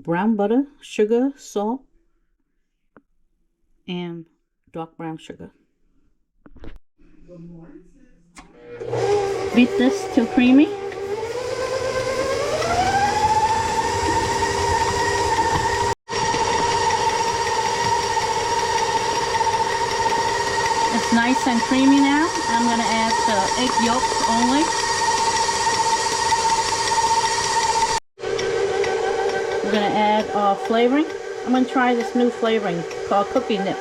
brown butter, sugar, salt, and dark brown sugar. Beat this till creamy. It's nice and creamy now. I'm going to add the egg yolk only. We're going to add flavoring. I'm going to try this new flavoring called cookie nip.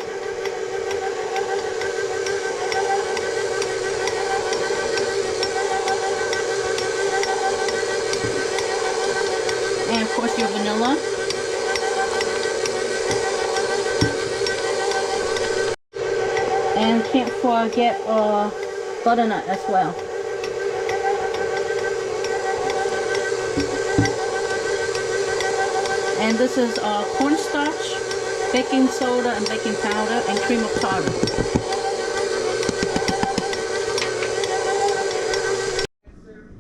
And of course your vanilla. And can't forget butternut as well. And this is cornstarch, baking soda and baking powder, and cream of tartar.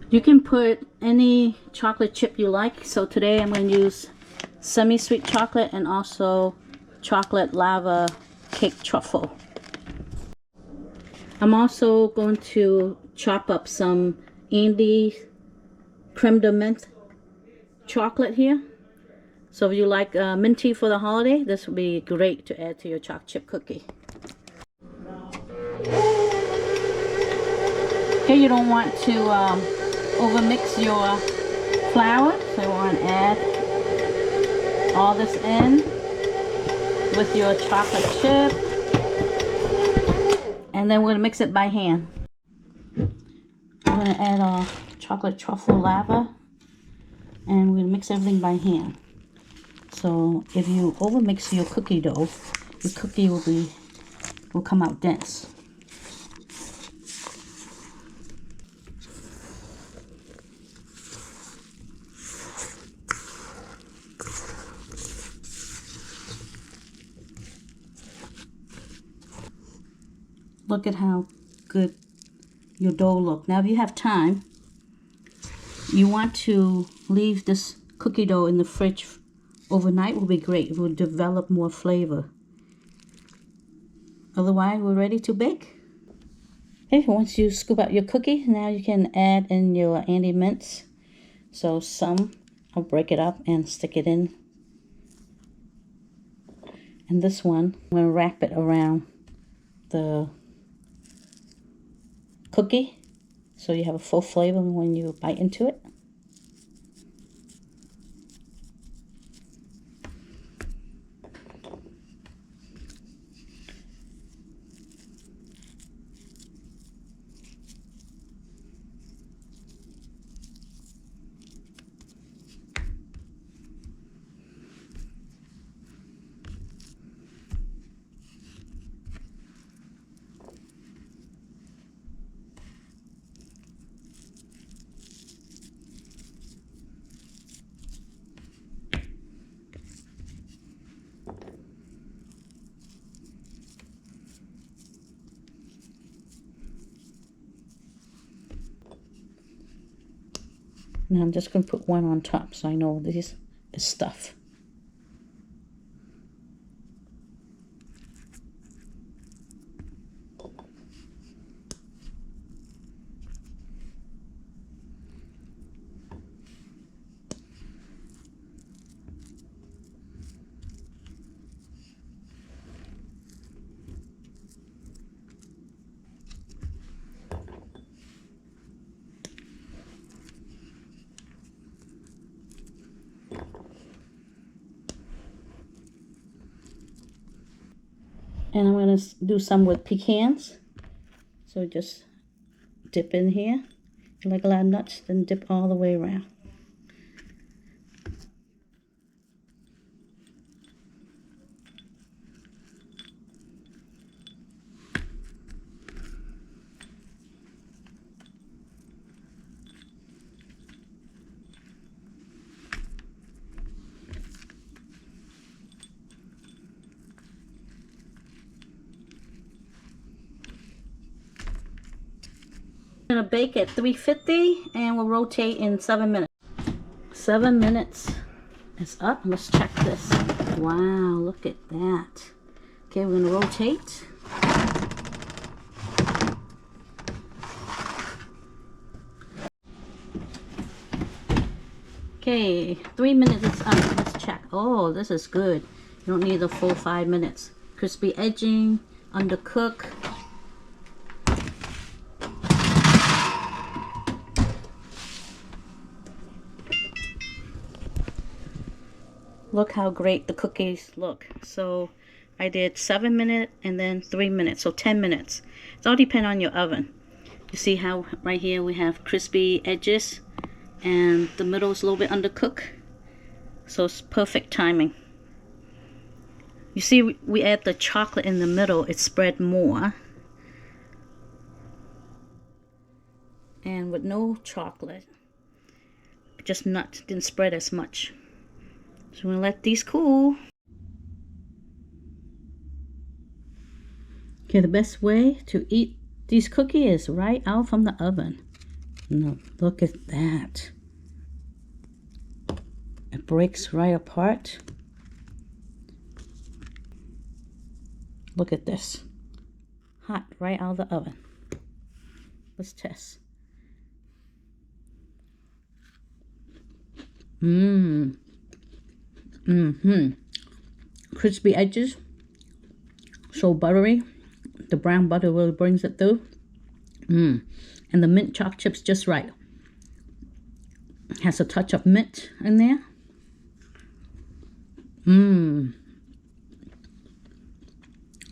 You can put any chocolate chip you like. So today I'm going to use semi-sweet chocolate and also chocolate lava cake truffle. I'm also going to chop up some Andes creme de menthe chocolate here. So if you like minty for the holiday, this would be great to add to your chocolate chip cookie. Here you don't want to overmix your flour, so you want to add all this in with your chocolate chip. And then we're going to mix it by hand. I'm going to add our chocolate truffle lava, and we're going to mix everything by hand. So if you overmix your cookie dough, your cookie will come out dense. Look at how good your dough looks. Now if you have time, you want to leave this cookie dough in the fridge overnight. Will be great. It will develop more flavor. Otherwise, we're ready to bake. Okay, once you scoop out your cookie, now you can add in your Andes mints. So some, I'll break it up and stick it in. And this one, I'm going to wrap it around the cookie so you have a full flavor when you bite into it. Now I'm just going to put one on top so I know this is stuff. And I'm going to do some with pecans. So just dip in here. If you like a lot of nuts, then dip all the way around. I'm going to bake at 350 and we'll rotate in 7 minutes. 7 minutes It's up. Let's check this. Wow, look at that. Okay, we're gonna rotate. Okay, 3 minutes is up. Let's check. Oh, this is good. You don't need the full 5 minutes. Crispy edging, undercooked. Look how great the cookies look. So I did 7 minutes and then 3 minutes, so 10 minutes. It all depends on your oven. You see how right here we have crispy edges and the middle is a little bit undercooked. So it's perfect timing. You see we add the chocolate in the middle, it spread more. And with no chocolate, just nuts, didn't spread as much. So we're gonna let these cool. Okay, the best way to eat these cookies is right out from the oven. No, look at that. It breaks right apart. Look at this. Hot right out of the oven. Let's test. Crispy edges. So buttery. The brown butter really brings it through. And the mint chocolate chips just right. Has a touch of mint in there.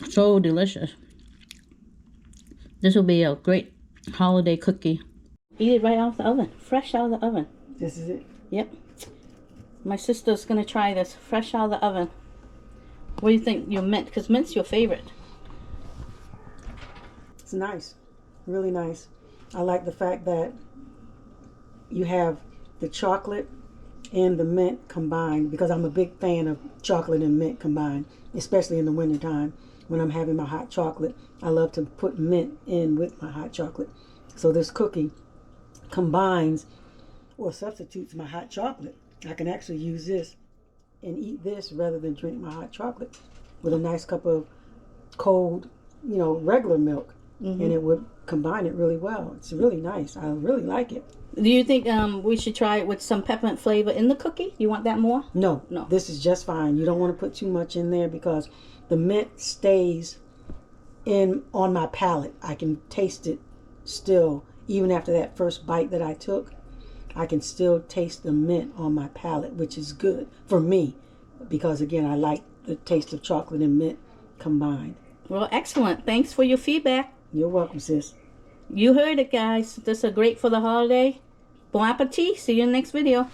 So delicious. This will be a great holiday cookie. Eat it right out of the oven. Fresh out of the oven. This is it? Yep. My sister's gonna try this fresh out of the oven. What do you think? Your mint, because mint's your favorite. It's nice. Really nice. I like the fact that you have the chocolate and the mint combined, because I'm a big fan of chocolate and mint combined, especially in the wintertime when I'm having my hot chocolate. I love to put mint in with my hot chocolate. So this cookie combines or substitutes my hot chocolate. I can actually use this and eat this rather than drink my hot chocolate with a nice cup of cold, regular milk. And it would combine it really well. It's really nice. I really like it. Do you think we should try it with some peppermint flavor in the cookie? You want that more? No. This is just fine. You don't want to put too much in there because the mint stays on my palate. I can taste it still. Even after that first bite that I took, I can still taste the mint on my palate, which is good for me because, again, I like the taste of chocolate and mint combined. Well, excellent. Thanks for your feedback. You're welcome, sis. You heard it, guys. This is great for the holiday. Bon appetit. See you in the next video.